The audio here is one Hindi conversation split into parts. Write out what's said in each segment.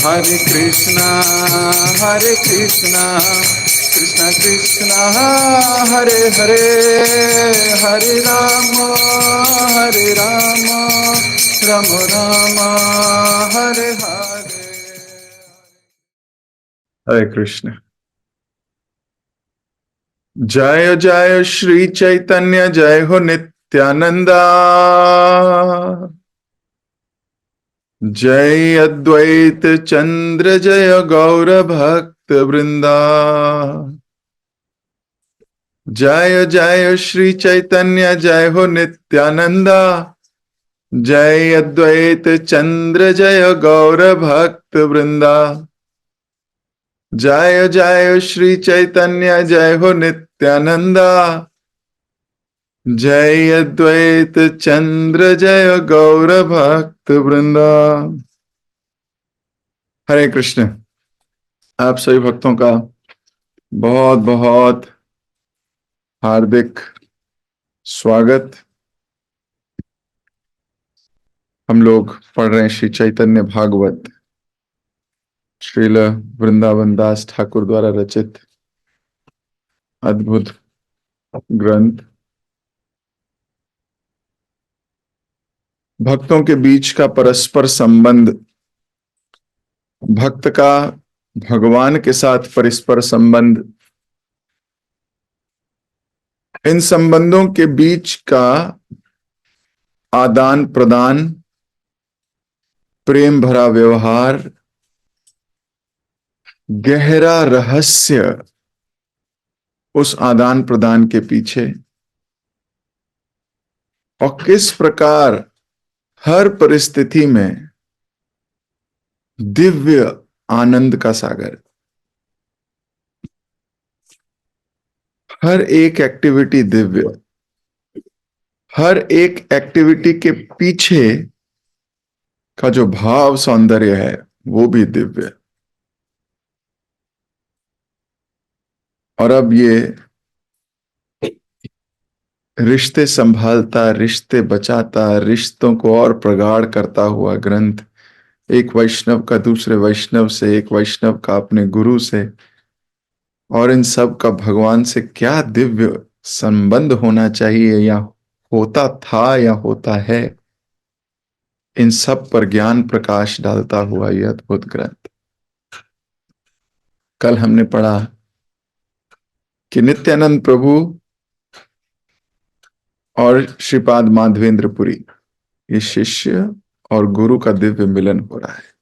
Hare Krishna, Hare Krishna, Krishna Krishna, Hare Hare, Hare Rama, Hare Rama, Rama Rama, Hare Hare. Hare Krishna. जय जय श्री चैतन्य, जय हो नित्यानंदा, जय अद्वैत चंद्र, जय गौर भक्त वृंदा। जय जय श्री चैतन्य, जय हो नित्यानंदा, जय अद्वैत चंद्र, जय गौर भक्त वृंदा। जय जय श्री चैतन्य, जय हो नित्यानंदा, जय अद्वैत चंद्र, जय गौर भक्त वृंदा। हरे कृष्ण। आप सभी भक्तों का बहुत बहुत हार्दिक स्वागत। हम लोग पढ़ रहे हैं श्री चैतन्य भागवत, श्रील वृंदावन दास ठाकुर द्वारा रचित अद्भुत ग्रंथ। भक्तों के बीच का परस्पर संबंध, भक्त का भगवान के साथ परस्पर संबंध, इन संबंधों के बीच का आदान प्रदान, प्रेम भरा व्यवहार, गहरा रहस्य उस आदान प्रदान के पीछे, और किस प्रकार हर परिस्थिति में दिव्य आनंद का सागर, हर एक एक्टिविटी दिव्य, हर एक एक्टिविटी के पीछे का जो भाव सौंदर्य है वो भी दिव्य। और अब ये रिश्ते संभालता, रिश्ते बचाता, रिश्तों को और प्रगाढ़ करता हुआ ग्रंथ, एक वैष्णव का दूसरे वैष्णव से, एक वैष्णव का अपने गुरु से, और इन सब का भगवान से क्या दिव्य संबंध होना चाहिए, या होता था या होता है, इन सब पर ज्ञान प्रकाश डालता हुआ यह अद्भुत ग्रंथ। कल हमने पढ़ा कि नित्यानंद प्रभु और श्रीपाद माधवेंद्रपुरी, ये शिष्य और गुरु का दिव्य मिलन हो रहा है,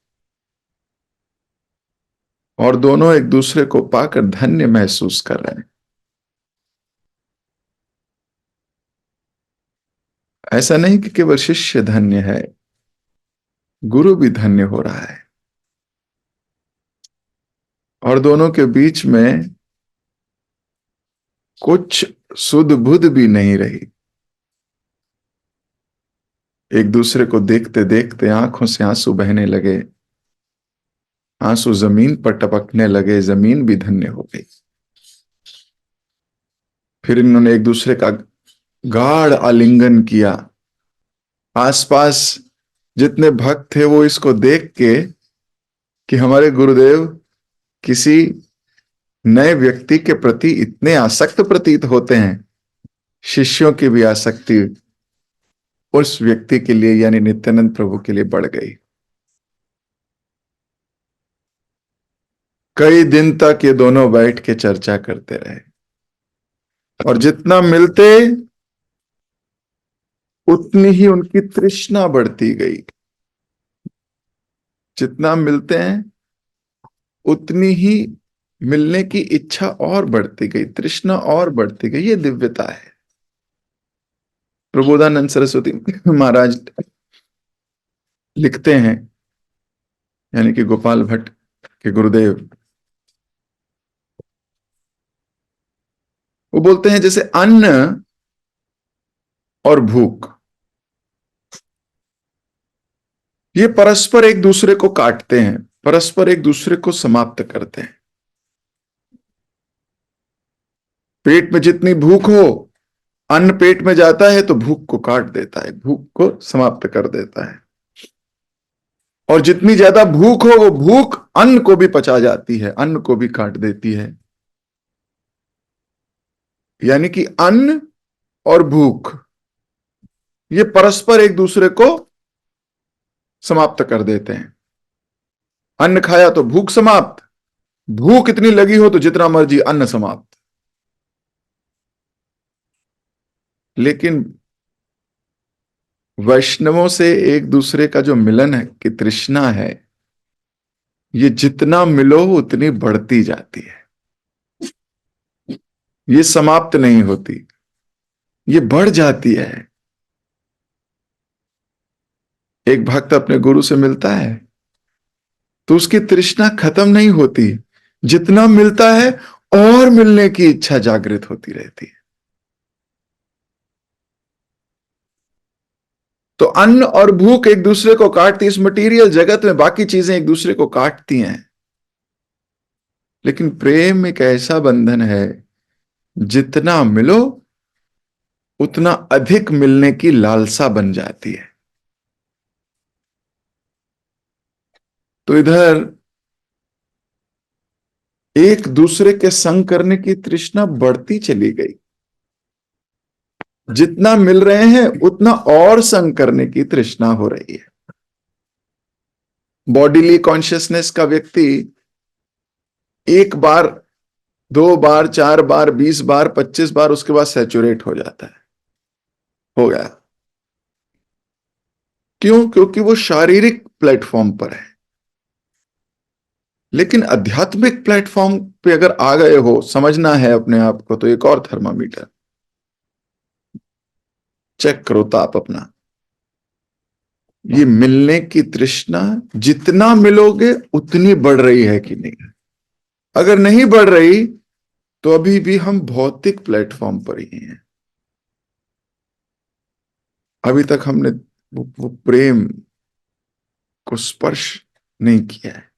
और दोनों एक दूसरे को पाकर धन्य महसूस कर रहे हैं। ऐसा नहीं कि केवल शिष्य धन्य है, गुरु भी धन्य हो रहा है, और दोनों के बीच में कुछ सुध बुध भी नहीं रही। एक दूसरे को देखते देखते आंखों से आंसू बहने लगे, आंसू जमीन पर टपकने लगे, जमीन भी धन्य हो गई। फिर इन्होंने एक दूसरे का गाढ़ आलिंगन किया। आसपास जितने भक्त थे वो इसको देख के कि हमारे गुरुदेव किसी नए व्यक्ति के प्रति इतने आसक्त प्रतीत होते हैं, शिष्यों की भी आसक्ति उस व्यक्ति के लिए यानी नित्यानंद प्रभु के लिए बढ़ गई। कई दिन तक ये दोनों बैठ के चर्चा करते रहे, और जितना मिलते उतनी ही उनकी तृष्णा बढ़ती गई। जितना मिलते हैं उतनी ही मिलने की इच्छा और बढ़ती गई, तृष्णा और बढ़ती गई। ये दिव्यता है। प्रबोधानंद सरस्वती महाराज लिखते हैं, यानी कि गोपाल भट्ट के गुरुदेव, वो बोलते हैं जैसे अन्न और भूख, ये परस्पर एक दूसरे को काटते हैं, परस्पर एक दूसरे को समाप्त करते हैं। पेट में जितनी भूख हो, अन्न पेट में जाता है तो भूख को काट देता है, भूख को समाप्त कर देता है। और जितनी ज्यादा भूख हो, वो भूख अन्न को भी पचा जाती है, अन्न को भी काट देती है। यानी कि अन्न और भूख ये परस्पर एक दूसरे को समाप्त कर देते हैं। अन्न खाया तो भूख समाप्त, भूख इतनी लगी हो तो जितना मर्जी अन्न समाप्त। लेकिन वैष्णवों से एक दूसरे का जो मिलन है कि तृष्णा है, ये जितना मिलो उतनी बढ़ती जाती है, ये समाप्त नहीं होती, ये बढ़ जाती है। एक भक्त अपने गुरु से मिलता है तो उसकी तृष्णा खत्म नहीं होती, जितना मिलता है और मिलने की इच्छा जागृत होती रहती है। तो अन्न और भूख एक दूसरे को काटती, इस मटेरियल जगत में बाकी चीजें एक दूसरे को काटती हैं, लेकिन प्रेम एक ऐसा बंधन है, जितना मिलो उतना अधिक मिलने की लालसा बन जाती है। तो इधर एक दूसरे के संग करने की तृष्णा बढ़ती चली गई, जितना मिल रहे हैं उतना और संग करने की तृष्णा हो रही है। बॉडीली कॉन्शियसनेस का व्यक्ति एक बार, दो बार, चार बार, 20 बार, 25 बार, उसके बाद सैचुरेट हो जाता है, हो गया। क्यों? क्योंकि वो शारीरिक प्लेटफॉर्म पर है। लेकिन आध्यात्मिक प्लेटफॉर्म पे अगर आ गए हो, समझना है अपने आप को, तो एक और थर्मामीटर चेक करो ताप अपना। ये मिलने की तृष्णा जितना मिलोगे उतनी बढ़ रही है कि नहीं? अगर नहीं बढ़ रही तो अभी भी हम भौतिक प्लेटफॉर्म पर ही हैं। अभी तक हमने वो प्रेम को स्पर्श नहीं किया है,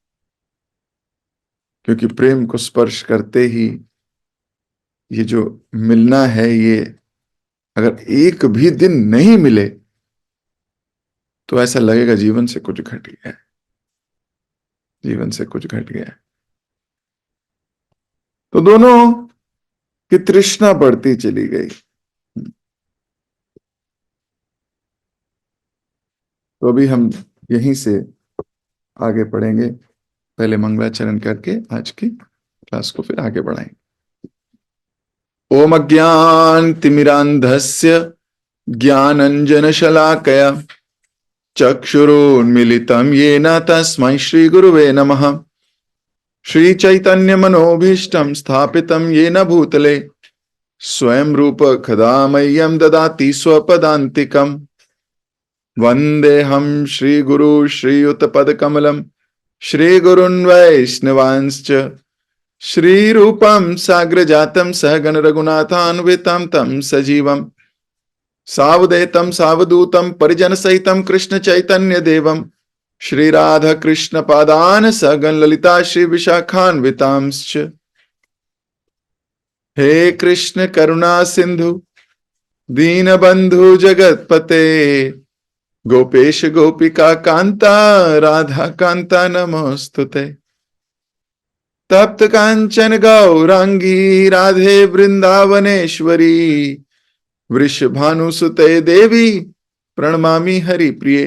क्योंकि प्रेम को स्पर्श करते ही ये जो मिलना है, ये अगर एक भी दिन नहीं मिले तो ऐसा लगेगा जीवन से कुछ घट गया है, जीवन से कुछ घट गया है। तो दोनों की तृष्णा बढ़ती चली गई। तो अभी हम यहीं से आगे पढ़ेंगे, पहले मंगलाचरण करके आज की क्लास को फिर आगे बढ़ाएंगे। ओम अज्ञान तिमिरांधस्य ज्ञानंजनशलाकया चक्षुरुन्मीलितं येन तस्मै श्रीगुरुवे नमः। श्रीचैतन्यमनोभीष्टं स्थापितं येन भूतले स्वयं रूप कदा मह्यं ददाति स्वपदान्तिकम्। वन्देऽहं श्रीगुरु श्रीयुतपदकमलं श्रीगुरुन् वैष्णवांश्च श्रीरूपं साग्रजातं सहगण रघुनाथान्वितं तं सजीवम् सावधेतं सावधूतं परिजन सहितं कृष्ण चैतन्य देवं श्री राधा कृष्ण पादान सगन ललिता श्री विशाखान्वितांश्च। हे कृष्ण करुणा सिंधु दीनबंधु जगतपते गोपेश गोपिका कांता राधा कांता नमोस्तुते। तप्त कांचन गौरांगी राधे वृंदावनेश्वरी वृषभानुसुते देवी प्रणमामि हरिप्रिये।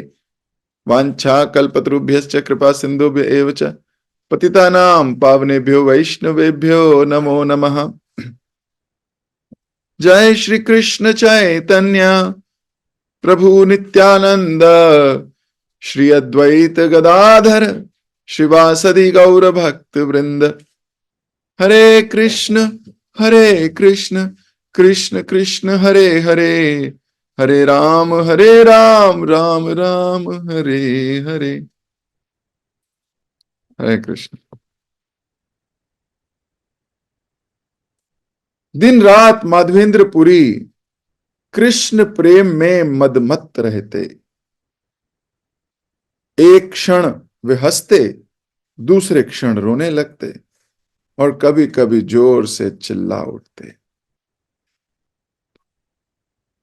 वाञ्छा कल्पतरुभ्यश्च कृपा सिन्धुभ्य एव च पतितानां पावनेभ्यो वैष्णवेभ्यो नमो नमः। जय श्री कृष्ण चैतन्य प्रभु नित्यानंद श्री अद्वैत गदाधर श्रीवासदि गौर भक्त वृंद। हरे कृष्ण कृष्ण कृष्ण हरे हरे, हरे राम राम राम हरे हरे। हरे कृष्ण। दिन रात माधवेंद्रपुरी कृष्ण प्रेम में मदमत्त रहते। एक क्षण वे हंसते, दूसरे क्षण रोने लगते और कभी कभी जोर से चिल्ला उठते।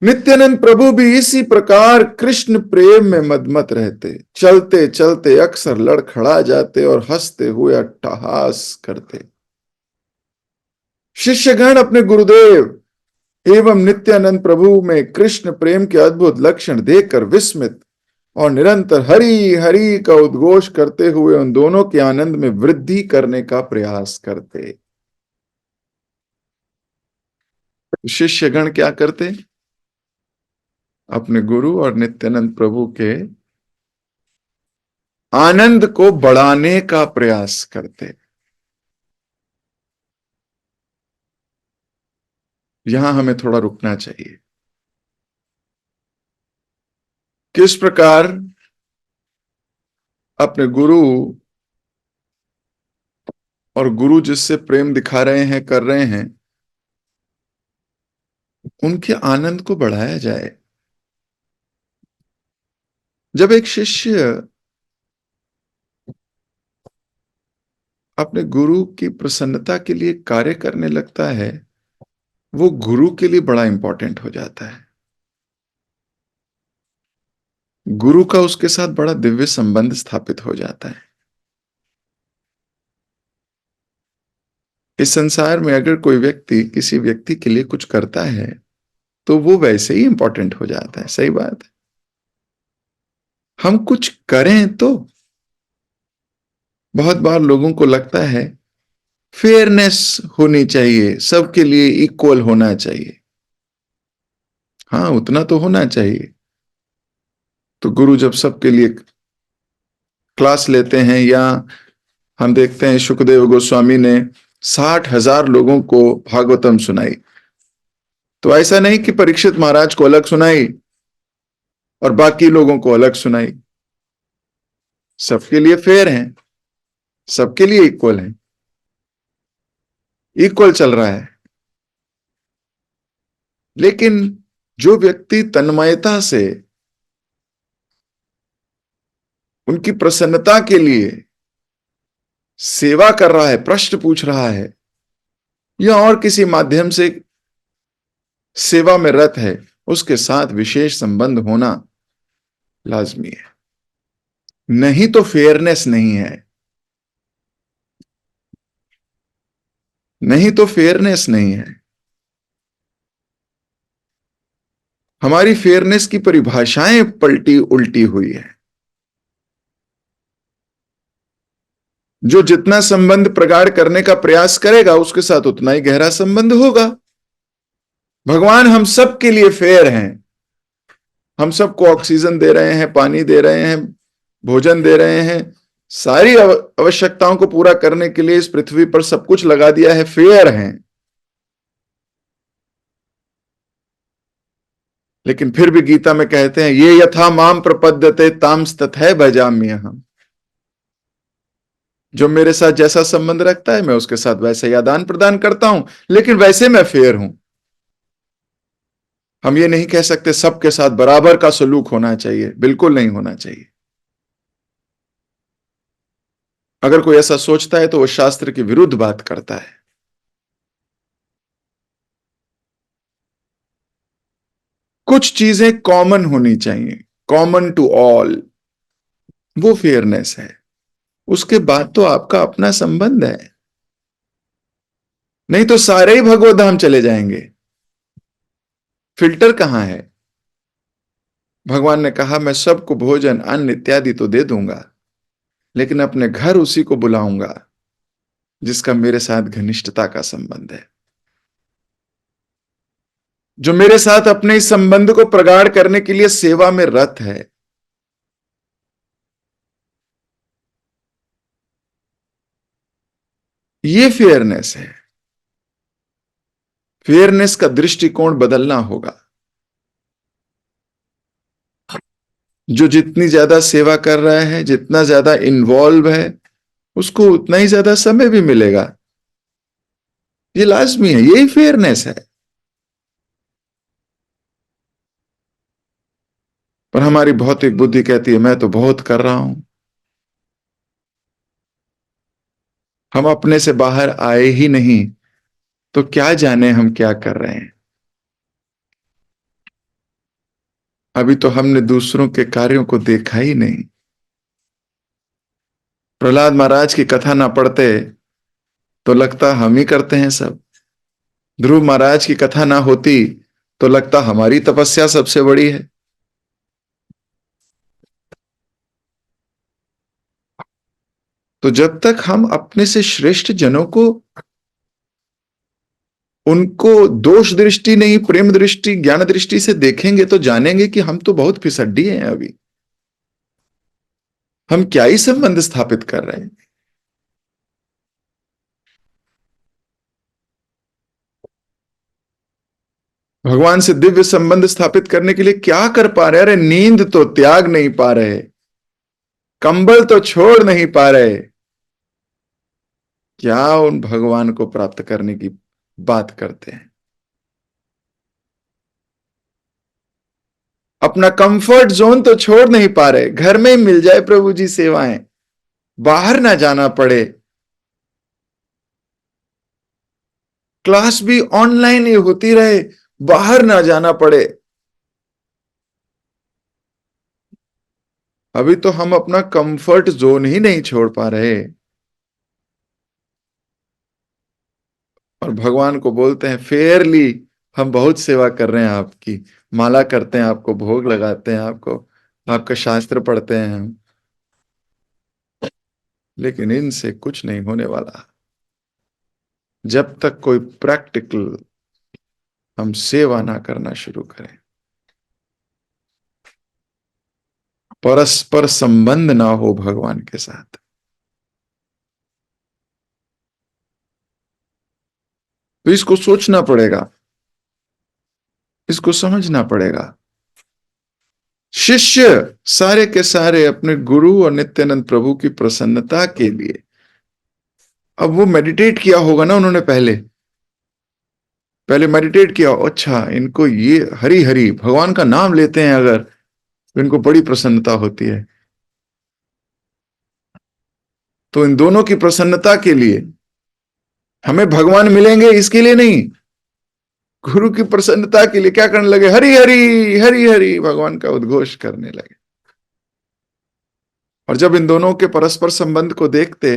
नित्यानंद प्रभु भी इसी प्रकार कृष्ण प्रेम में मदमत रहते, चलते चलते अक्सर लड़खड़ा जाते और हंसते हुए अट्टहास करते। शिष्यगण अपने गुरुदेव एवं नित्यानंद प्रभु में कृष्ण प्रेम के अद्भुत लक्षण देखकर विस्मित और निरंतर हरि हरि का उद्घोष करते हुए उन दोनों के आनंद में वृद्धि करने का प्रयास करते। शिष्यगण क्या करते? अपने गुरु और नित्यानंद प्रभु के आनंद को बढ़ाने का प्रयास करते। यहां हमें थोड़ा रुकना चाहिए। किस प्रकार अपने गुरु और गुरु जिससे प्रेम दिखा रहे हैं, कर रहे हैं, उनके आनंद को बढ़ाया जाए। जब एक शिष्य अपने गुरु की प्रसन्नता के लिए कार्य करने लगता है, वो गुरु के लिए बड़ा इंपॉर्टेंट हो जाता है। गुरु का उसके साथ बड़ा दिव्य संबंध स्थापित हो जाता है। इस संसार में अगर कोई व्यक्ति किसी व्यक्ति के लिए कुछ करता है तो वो वैसे ही इंपॉर्टेंट हो जाता है। सही बात है। हम कुछ करें तो बहुत बार लोगों को लगता है फेयरनेस होनी चाहिए, सबके लिए इक्वल होना चाहिए। हाँ, उतना तो होना चाहिए। तो गुरु जब सबके लिए क्लास लेते हैं, या हम देखते हैं शुकदेव गोस्वामी ने 60,000 लोगों को भागवतम सुनाई, तो ऐसा नहीं कि परीक्षित महाराज को अलग सुनाई और बाकी लोगों को अलग सुनाई। सबके लिए फेयर है, सबके लिए इक्वल है, इक्वल चल रहा है। लेकिन जो व्यक्ति तन्मयता से उनकी प्रसन्नता के लिए सेवा कर रहा है, प्रश्न पूछ रहा है, या और किसी माध्यम से सेवा में रत है, उसके साथ विशेष संबंध होना लाजमी है। नहीं तो फेयरनेस नहीं है, नहीं तो फेयरनेस नहीं है। हमारी फेयरनेस की परिभाषाएं पलटी उल्टी हुई है। जो जितना संबंध प्रगाढ़ करने का प्रयास करेगा उसके साथ उतना ही गहरा संबंध होगा। भगवान हम सब के लिए फेयर हैं। हम सबको ऑक्सीजन दे रहे हैं, पानी दे रहे हैं, भोजन दे रहे हैं, सारी आवश्यकताओं को पूरा करने के लिए इस पृथ्वी पर सब कुछ लगा दिया है, फेयर हैं। लेकिन फिर भी गीता में कहते हैं ये यथा माम प्रपद्यते तामस तथैव भजाम्यहम्। जो मेरे साथ जैसा संबंध रखता है मैं उसके साथ वैसे ही आदान प्रदान करता हूं, लेकिन वैसे मैं फेयर हूं। हम ये नहीं कह सकते सबके साथ बराबर का सलूक होना चाहिए, बिल्कुल नहीं होना चाहिए। अगर कोई ऐसा सोचता है तो वो शास्त्र के विरुद्ध बात करता है। कुछ चीजें कॉमन होनी चाहिए, कॉमन टू ऑल, वो फेयरनेस है। उसके बाद तो आपका अपना संबंध है, नहीं तो सारे ही भगवत धाम चले जाएंगे। फिल्टर कहां है? भगवान ने कहा मैं सबको भोजन अन्न इत्यादि तो दे दूंगा, लेकिन अपने घर उसी को बुलाऊंगा जिसका मेरे साथ घनिष्ठता का संबंध है, जो मेरे साथ अपने इस संबंध को प्रगाढ़ करने के लिए सेवा में रत है। ये फेयरनेस है। फेयरनेस का दृष्टिकोण बदलना होगा। जो जितनी ज्यादा सेवा कर रहा है, जितना ज्यादा इन्वॉल्व है, उसको उतना ही ज्यादा समय भी मिलेगा। ये लाजमी है, यही फेयरनेस है। पर हमारी भौतिक बुद्धि कहती है मैं तो बहुत कर रहा हूं। हम अपने से बाहर आए ही नहीं तो क्या जाने हम क्या कर रहे हैं। अभी तो हमने दूसरों के कार्यों को देखा ही नहीं। प्रहलाद महाराज की कथा ना पढ़ते तो लगता हम ही करते हैं सब। ध्रुव महाराज की कथा ना होती तो लगता हमारी तपस्या सबसे बड़ी है। तो जब तक हम अपने से श्रेष्ठ जनों को, उनको दोष दृष्टि नहीं, प्रेम दृष्टि, ज्ञान दृष्टि से देखेंगे तो जानेंगे कि हम तो बहुत फिसड्डी हैं। अभी हम क्या ही संबंध स्थापित कर रहे हैं। भगवान से दिव्य संबंध स्थापित करने के लिए क्या कर पा रहे? अरे नींद तो त्याग नहीं पा रहे, कंबल तो छोड़ नहीं पा रहे, क्या उन भगवान को प्राप्त करने की बात करते हैं? अपना कंफर्ट जोन तो छोड़ नहीं पा रहे। घर में ही मिल जाए प्रभु जी सेवाएं, बाहर ना जाना पड़े, क्लास भी ऑनलाइन ही होती रहे, बाहर ना जाना पड़े। अभी तो हम अपना कंफर्ट जोन ही नहीं छोड़ पा रहे और भगवान को बोलते हैं फेयरली हम बहुत सेवा कर रहे हैं आपकी, माला करते हैं आपको, भोग लगाते हैं आपको, आपका शास्त्र पढ़ते हैं हम, लेकिन इनसे कुछ नहीं होने वाला जब तक कोई प्रैक्टिकल हम सेवा ना करना शुरू करें, परस्पर संबंध ना हो भगवान के साथ। तो इसको सोचना पड़ेगा, इसको समझना पड़ेगा। शिष्य सारे के सारे अपने गुरु और नित्यानंद प्रभु की प्रसन्नता के लिए, अब वो मेडिटेट किया होगा ना उन्होंने, पहले पहले मेडिटेट किया, अच्छा इनको ये हरि हरि भगवान का नाम लेते हैं अगर तो इनको बड़ी प्रसन्नता होती है, तो इन दोनों की प्रसन्नता के लिए हमें भगवान मिलेंगे इसके लिए नहीं, गुरु की प्रसन्नता के लिए क्या करने लगे? हरि हरि हरि हरि भगवान का उद्घोष करने लगे। और जब इन दोनों के परस्पर संबंध को देखते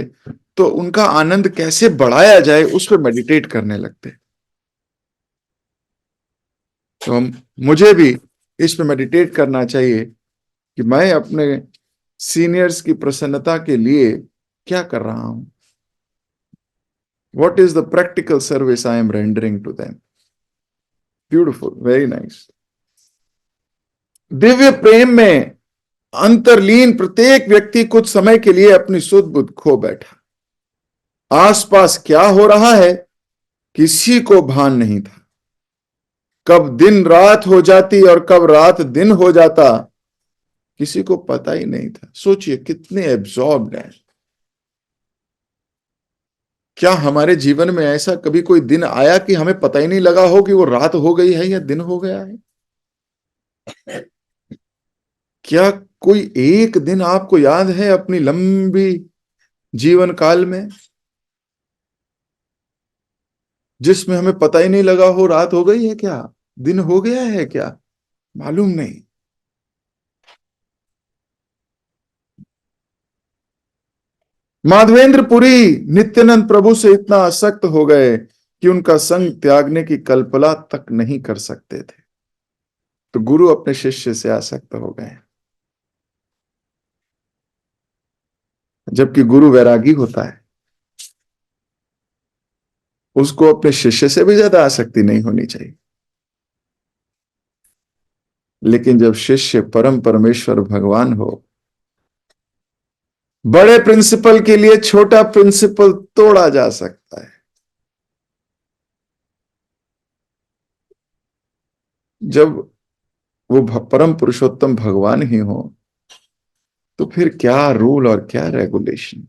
तो उनका आनंद कैसे बढ़ाया जाए उस पर मेडिटेट करने लगते। तो हम, मुझे भी इस पर मेडिटेट करना चाहिए कि मैं अपने सीनियर्स की प्रसन्नता के लिए क्या कर रहा हूं। What is the practical service I am rendering to them? Beautiful, very nice. दिव्य प्रेम में अंतर्लीन प्रत्येक व्यक्ति कुछ समय के लिए अपनी सुध बुद्ध खो बैठा। आसपास क्या हो रहा है किसी को भान नहीं था। कब दिन रात हो जाती और कब रात दिन हो जाता किसी को पता ही नहीं था। सोचिए कितने एब्जॉर्ब्ड हैं। क्या हमारे जीवन में ऐसा कभी कोई दिन आया कि हमें पता ही नहीं लगा हो कि वो रात हो गई है या दिन हो गया है? क्या कोई एक दिन आपको याद है अपनी लंबी जीवन काल में जिसमें हमें पता ही नहीं लगा हो रात हो गई है क्या, दिन हो गया है क्या? मालूम नहीं। माधवेंद्र पुरी नित्यानंद प्रभु से इतना आसक्त हो गए कि उनका संग त्यागने की कल्पना तक नहीं कर सकते थे। तो गुरु अपने शिष्य से आसक्त हो गए, जबकि गुरु वैरागी होता है, उसको अपने शिष्य से भी ज्यादा आसक्ति नहीं होनी चाहिए। लेकिन जब शिष्य परम परमेश्वर भगवान हो, बड़े प्रिंसिपल के लिए छोटा प्रिंसिपल तोड़ा जा सकता है। जब वो परम पुरुषोत्तम भगवान ही हो तो फिर क्या रूल और क्या रेगुलेशन?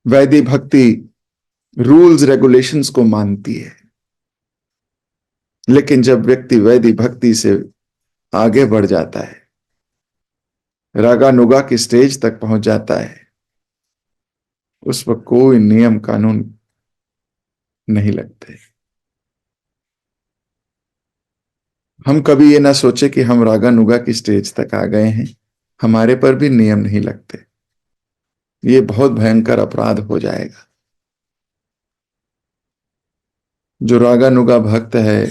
वैदिक भक्ति रूल्स रेगुलेशंस को मानती है, लेकिन जब व्यक्ति वैदिक भक्ति से आगे बढ़ जाता है, रागानुगा की स्टेज तक पहुंच जाता है, उस पर कोई नियम कानून नहीं लगते। हम कभी ये ना सोचे कि हम रागानुगा की स्टेज तक आ गए हैं, हमारे पर भी नियम नहीं लगते। ये बहुत भयंकर अपराध हो जाएगा। जो रागानुगा भक्त है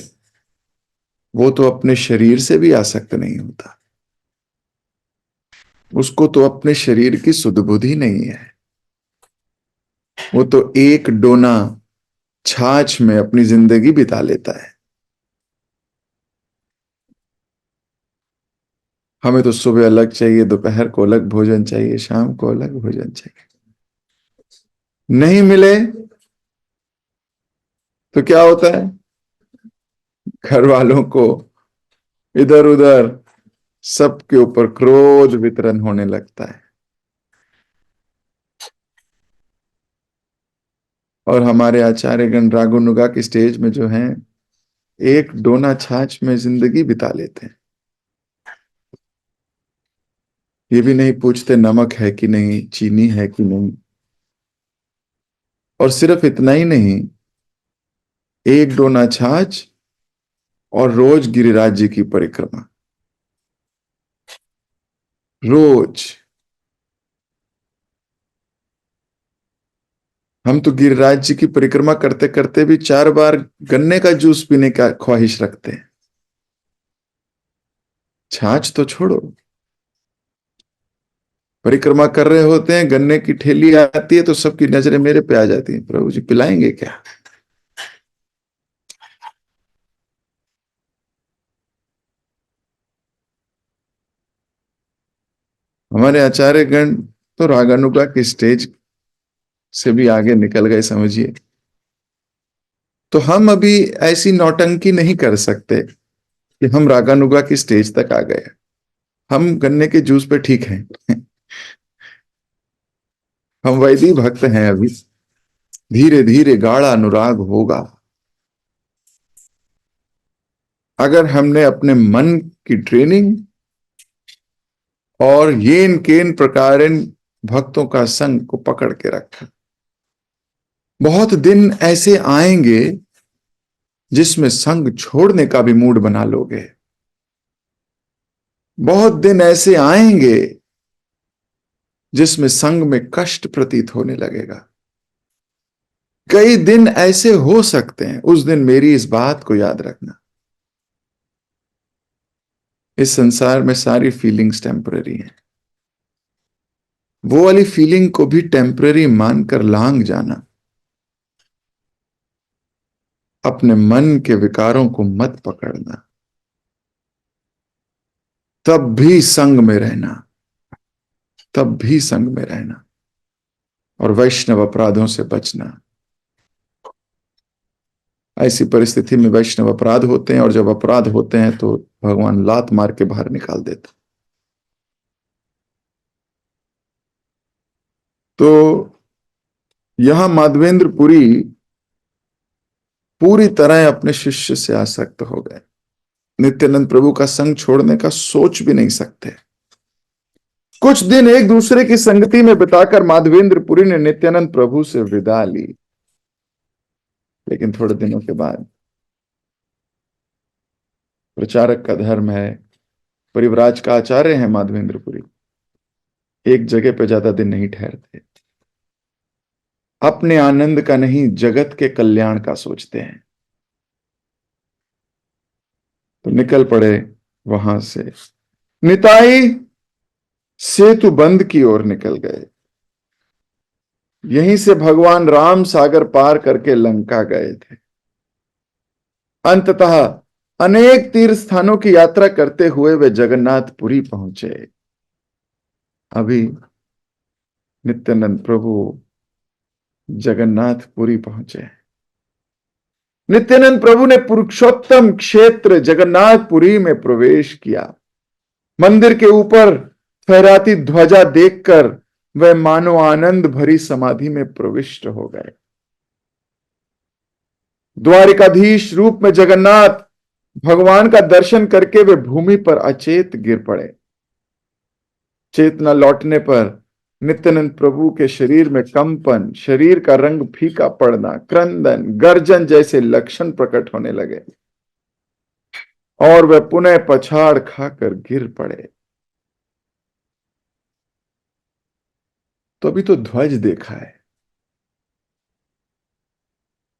वो तो अपने शरीर से भी आसक्त नहीं होता, उसको तो अपने शरीर की सुध बुद्धि नहीं है। वो तो एक डोना छाछ में अपनी जिंदगी बिता लेता है। हमें तो सुबह अलग चाहिए, दोपहर को अलग भोजन चाहिए, शाम को अलग भोजन चाहिए। नहीं मिले तो क्या होता है, घर वालों को इधर उधर सबके ऊपर क्रोध वितरण होने लगता है। और हमारे आचार्यगण रागुनुगा की स्टेज में जो हैं, एक डोना छाछ में जिंदगी बिता लेते हैं। ये भी नहीं पूछते नमक है कि नहीं, चीनी है कि नहीं। और सिर्फ इतना ही नहीं, एक डोना छाछ और रोज गिरिराज जी की परिक्रमा, रोज। हम तो गिरिराज जी की परिक्रमा करते करते भी 4 बार गन्ने का जूस पीने का ख्वाहिश रखते हैं। छाछ तो छोड़ो, परिक्रमा कर रहे होते हैं, गन्ने की ठेली आती है तो सबकी नजरें मेरे पे आ जाती हैं, प्रभु जी पिलाएंगे क्या। हमारे आचार्यगण तो रागानुगा की स्टेज से भी आगे निकल गए समझिए। तो हम अभी ऐसी नौटंकी नहीं कर सकते कि हम रागानुगा की स्टेज तक आ गए। हम गन्ने के जूस पे ठीक हैं। हम वैदिक भक्त हैं अभी। धीरे धीरे गाढ़ा अनुराग होगा। अगर हमने अपने मन की ट्रेनिंग और येन केन प्रकार भक्तों का संग को पकड़ के रखा, बहुत दिन ऐसे आएंगे जिसमें संग छोड़ने का भी मूड बना लोगे। बहुत दिन ऐसे आएंगे जिसमें संग में कष्ट प्रतीत होने लगेगा। कई दिन ऐसे हो सकते हैं, उस दिन मेरी इस बात को याद रखना, इस संसार में सारी फीलिंग्स टेम्पररी हैं। वो वाली फीलिंग को भी टेम्पररी मानकर लांग जाना। अपने मन के विकारों को मत पकड़ना। तब भी संग में रहना, तब भी संग में रहना। और वैष्णव अपराधों से बचना। ऐसी परिस्थिति में वैष्णव अपराध होते हैं, और जब अपराध होते हैं तो भगवान लात मार के बाहर निकाल देते। तो यहां माधवेंद्रपुरी पूरी तरह अपने शिष्य से आसक्त हो गए। नित्यानंद प्रभु का संग छोड़ने का सोच भी नहीं सकते। कुछ दिन एक दूसरे की संगति में बिताकर माधवेंद्रपुरी ने नित्यानंद प्रभु से विदा ली। लेकिन थोड़े दिनों के बाद, प्रचारक का धर्म है, परिव्राज का आचार्य है माधवेंद्रपुरी, एक जगह पे ज्यादा दिन नहीं ठहरते। अपने आनंद का नहीं, जगत के कल्याण का सोचते हैं। तो निकल पड़े वहां से। निताई सेतु बंद की ओर निकल गए। यहीं से भगवान राम सागर पार करके लंका गए थे। अंततः अनेक तीर्थ स्थानों की यात्रा करते हुए वे जगन्नाथपुरी पहुंचे। अभी नित्यानंद प्रभु जगन्नाथपुरी पहुंचे। नित्यानंद प्रभु ने पुरुषोत्तम क्षेत्र जगन्नाथपुरी में प्रवेश किया। मंदिर के ऊपर फहराती ध्वजा देखकर वह मानो आनंद भरी समाधि में प्रविष्ट हो गए। द्वारिकाधीश रूप में जगन्नाथ भगवान का दर्शन करके वे भूमि पर अचेत गिर पड़े। चेतना लौटने पर नित्यानंद प्रभु के शरीर में कंपन, शरीर का रंग फीका पड़ना, क्रंदन, गर्जन जैसे लक्षण प्रकट होने लगे। और वह पुनः पछाड़ खाकर गिर पड़े। तो अभी तो ध्वज देखा है,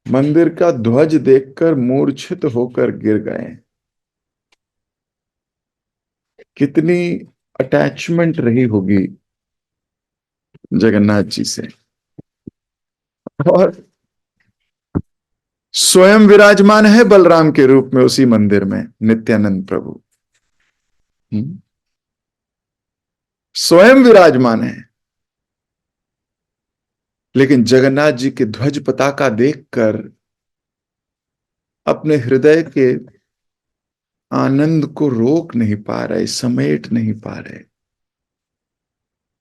मंदिर का ध्वज देखकर मूर्छित होकर गिर गए। कितनी अटैचमेंट रही होगी जगन्नाथ जी से। और स्वयं विराजमान है बलराम के रूप में उसी मंदिर में नित्यानंद प्रभु। स्वयं विराजमान है। लेकिन जगन्नाथ जी के ध्वज पताका देखकर अपने हृदय के आनंद को रोक नहीं पा रहे, समेट नहीं पा रहे।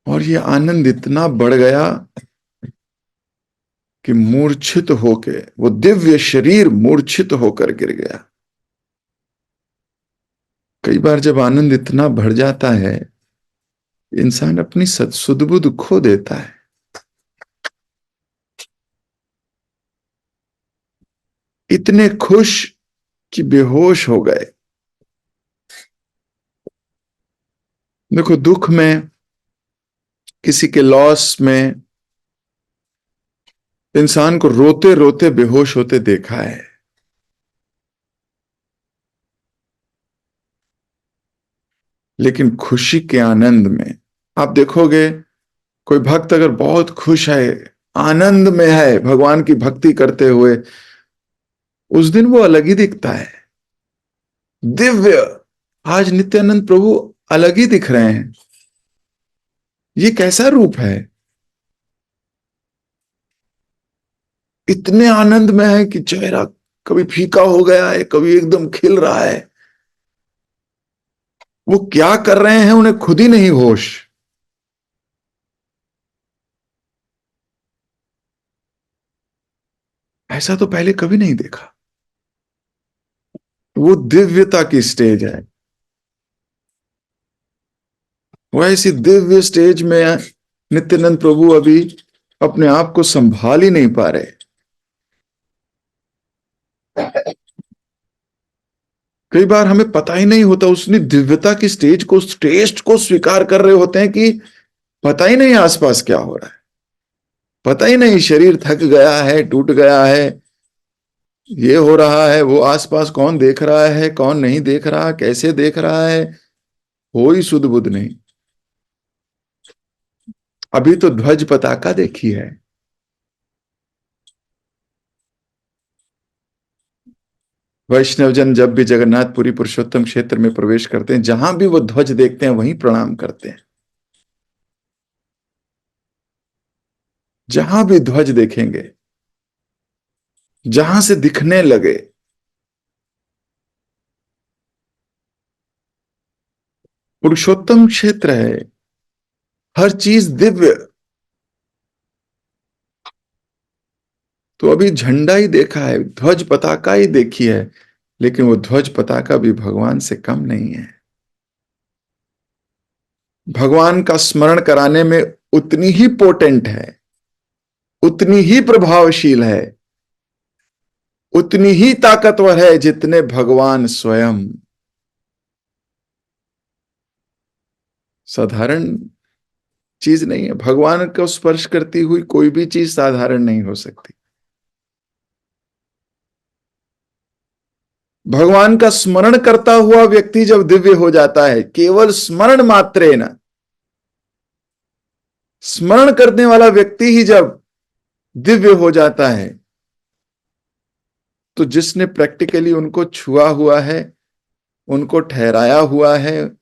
और ये आनंद इतना बढ़ गया कि मूर्छित होके वो दिव्य शरीर मूर्छित होकर गिर गया। कई बार जब आनंद इतना बढ़ जाता है, इंसान अपनी सुध-बुध खो देता है। इतने खुश कि बेहोश हो गए। देखो, दुख में, किसी के लॉस में इंसान को रोते रोते बेहोश होते देखा है। लेकिन खुशी के आनंद में आप देखोगे, कोई भक्त अगर बहुत खुश है, आनंद में है भगवान की भक्ति करते हुए, उस दिन वो अलग ही दिखता है, दिव्य। आज नित्यानंद प्रभु अलग ही दिख रहे हैं। ये कैसा रूप है? इतने आनंद में है कि चेहरा कभी फीका हो गया है, कभी एकदम खिल रहा है। वो क्या कर रहे हैं उन्हें खुद ही नहीं होश। ऐसा तो पहले कभी नहीं देखा। वो दिव्यता की स्टेज है। वो ऐसी दिव्य स्टेज में नित्यानंद प्रभु अभी अपने आप को संभाल ही नहीं पा रहे। कई बार हमें पता ही नहीं होता, उसने दिव्यता की स्टेज को, उस टेस्ट को स्वीकार कर रहे होते हैं कि पता ही नहीं आसपास क्या हो रहा है। पता ही नहीं, शरीर थक गया है, टूट गया है, ये हो रहा है, वो आसपास कौन देख रहा है, कौन नहीं देख रहा, कैसे देख रहा है, हो ही सुध बुध नहीं। अभी तो ध्वज पताका देखी है। वैष्णवजन जब भी जगन्नाथपुरी पुरुषोत्तम क्षेत्र में प्रवेश करते हैं, जहां भी वो ध्वज देखते हैं वहीं प्रणाम करते हैं। जहां भी ध्वज देखेंगे, जहां से दिखने लगे, पुरुषोत्तम क्षेत्र है, हर चीज दिव्य। तो अभी झंडा ही देखा है, ध्वज पताका ही देखी है, लेकिन वो ध्वज पताका भी भगवान से कम नहीं है। भगवान का स्मरण कराने में उतनी ही पोटेंट है, उतनी ही प्रभावशील है, उतनी ही ताकतवर है जितने भगवान स्वयं। साधारण चीज नहीं है। भगवान को स्पर्श करती हुई कोई भी चीज साधारण नहीं हो सकती। भगवान का स्मरण करता हुआ व्यक्ति जब दिव्य हो जाता है, केवल स्मरण मात्रेन, स्मरण करने वाला व्यक्ति ही जब दिव्य हो जाता है, तो जिसने प्रैक्टिकली उनको छुआ हुआ है, उनको ठहराया हुआ है,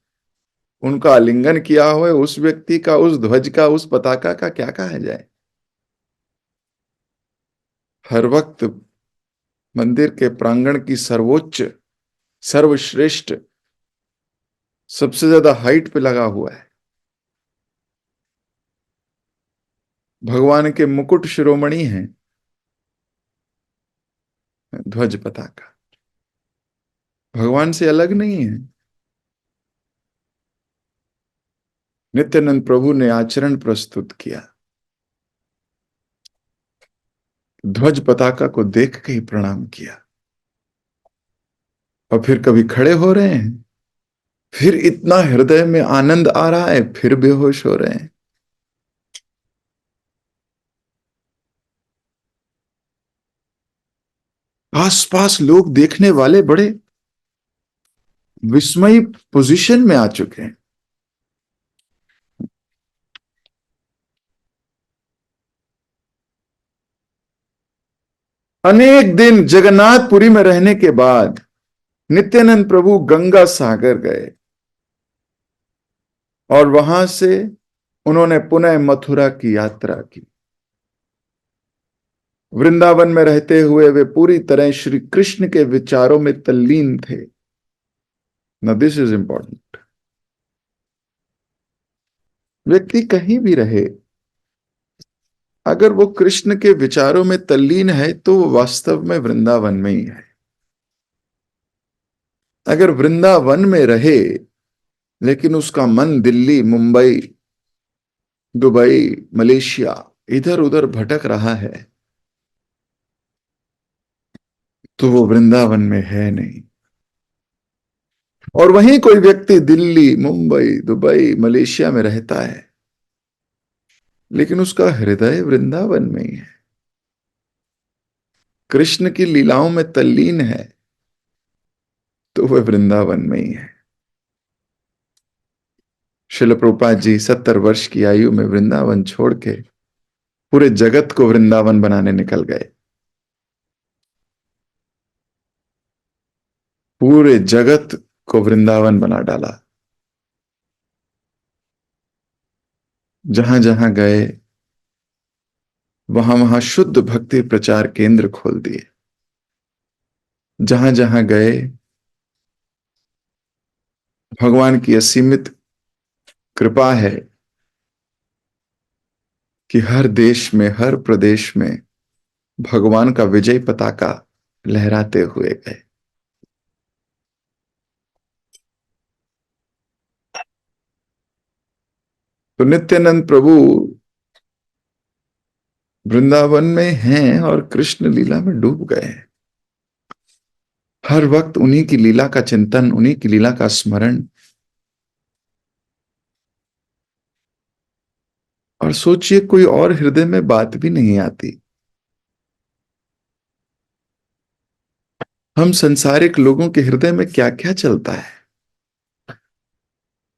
उनका आलिंगन किया हुआ है, उस व्यक्ति का, उस ध्वज का, उस पताका का क्या कहा जाए। हर वक्त मंदिर के प्रांगण की सर्वोच्च, सर्वश्रेष्ठ, सबसे ज्यादा हाइट पे लगा हुआ है भगवान के मुकुट शिरोमणि हैं ध्वज पताका। भगवान से अलग नहीं है। नित्यानंद प्रभु ने आचरण प्रस्तुत किया, ध्वज पताका को देख के ही प्रणाम किया। और फिर कभी खड़े हो रहे हैं, फिर इतना हृदय में आनंद आ रहा है, फिर बेहोश हो रहे हैं। आसपास लोग देखने वाले बड़े विस्मयी पोजीशन में आ चुके हैं। अनेक दिन जगन्नाथपुरी में रहने के बाद नित्यानंद प्रभु गंगा सागर गए और वहां से उन्होंने पुनः मथुरा की यात्रा की। वृंदावन में रहते हुए वे पूरी तरह श्री कृष्ण के विचारों में तल्लीन थे। ना दिस इज इंपॉर्टेंट। व्यक्ति कहीं भी रहे, अगर वो कृष्ण के विचारों में तल्लीन है तो वो वास्तव में वृंदावन में ही है। अगर वृंदावन में रहे लेकिन उसका मन दिल्ली, मुंबई, दुबई, मलेशिया इधर उधर भटक रहा है, तो वो वृंदावन में है नहीं। और वहीं कोई व्यक्ति दिल्ली, मुंबई, दुबई, मलेशिया में रहता है लेकिन उसका हृदय वृंदावन में ही है, कृष्ण की लीलाओं में तल्लीन है, तो वह वृंदावन में ही है। शिल प्रभुपाद जी 70 वर्ष की आयु में वृंदावन छोड़ के पूरे जगत को वृंदावन बनाने निकल गए। पूरे जगत को वृंदावन बना डाला। जहां जहां गए वहां वहां शुद्ध भक्ति प्रचार केंद्र खोल दिए। जहां जहां गए भगवान की असीमित कृपा है कि हर देश में, हर प्रदेश में भगवान का विजय पताका लहराते हुए गए। तो नित्यानंद प्रभु वृंदावन में हैं और कृष्ण लीला में डूब गए हैं। हर वक्त उन्हीं की लीला का चिंतन, उन्हीं की लीला का स्मरण। और सोचिए कोई और हृदय में बात भी नहीं आती। हम संसारिक लोगों के हृदय में क्या क्या चलता है।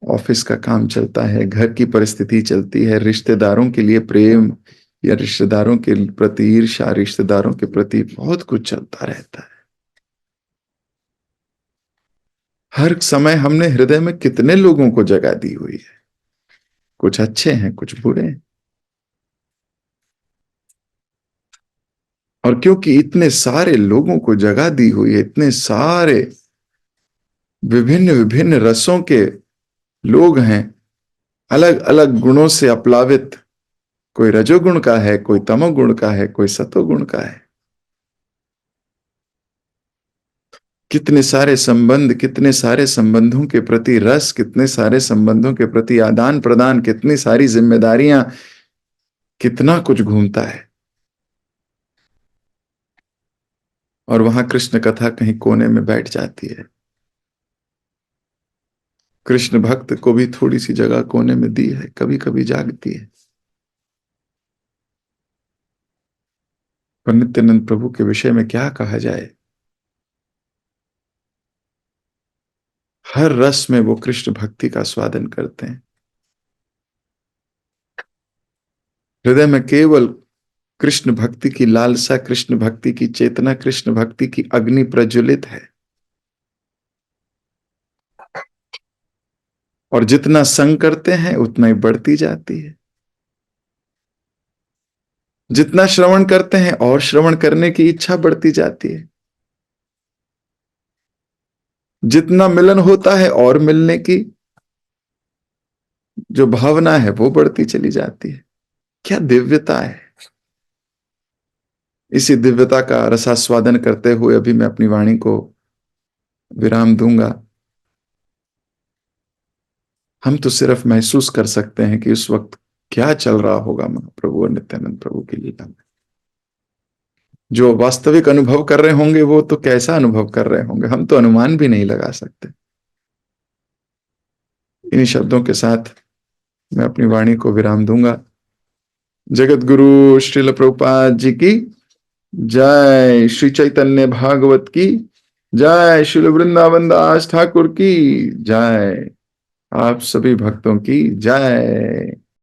ऑफिस का काम चलता है, घर की परिस्थिति चलती है, रिश्तेदारों के लिए प्रेम या रिश्तेदारों के प्रति ईर्ष्या, रिश्तेदारों के प्रति बहुत कुछ चलता रहता है। हर समय हमने हृदय में कितने लोगों को जगह दी हुई है। कुछ अच्छे हैं, कुछ बुरे हैं। और क्योंकि इतने सारे लोगों को जगह दी हुई है, इतने सारे विभिन्न विभिन्न रसों के लोग हैं, अलग अलग गुणों से अपलावित, कोई रजोगुण का है, कोई तमोगुण का है, कोई सतोगुण का है। कितने सारे संबंध, कितने सारे संबंधों के प्रति रस, कितने सारे संबंधों के प्रति आदान प्रदान, कितनी सारी जिम्मेदारियां, कितना कुछ घूमता है। और वहां कृष्ण कथा कहीं कोने में बैठ जाती है। कृष्ण भक्त को भी थोड़ी सी जगह कोने में दी है, कभी कभी जागती है। पर नित्यानंद प्रभु के विषय में क्या कहा जाए। हर रस में वो कृष्ण भक्ति का स्वादन करते हैं। हृदय में केवल कृष्ण भक्ति की लालसा, कृष्ण भक्ति की चेतना, कृष्ण भक्ति की अग्नि प्रज्वलित है। और जितना संग करते हैं उतना ही बढ़ती जाती है। जितना श्रवण करते हैं और श्रवण करने की इच्छा बढ़ती जाती है। जितना मिलन होता है और मिलने की जो भावना है वो बढ़ती चली जाती है। क्या दिव्यता है। इसी दिव्यता का रसास्वादन करते हुए अभी मैं अपनी वाणी को विराम दूंगा। हम तो सिर्फ महसूस कर सकते हैं कि उस वक्त क्या चल रहा होगा महाप्रभु और नित्यानंद प्रभु की लीला में। जो वास्तविक अनुभव कर रहे होंगे वो तो कैसा अनुभव कर रहे होंगे, हम तो अनुमान भी नहीं लगा सकते। इन्हीं शब्दों के साथ मैं अपनी वाणी को विराम दूंगा। जगत गुरु श्रील प्रभुपाद जी की जय, श्री चैतन्य भागवत की जय, श्रील वृंदावन दास ठाकुर की जय, आप सभी भक्तों की जय।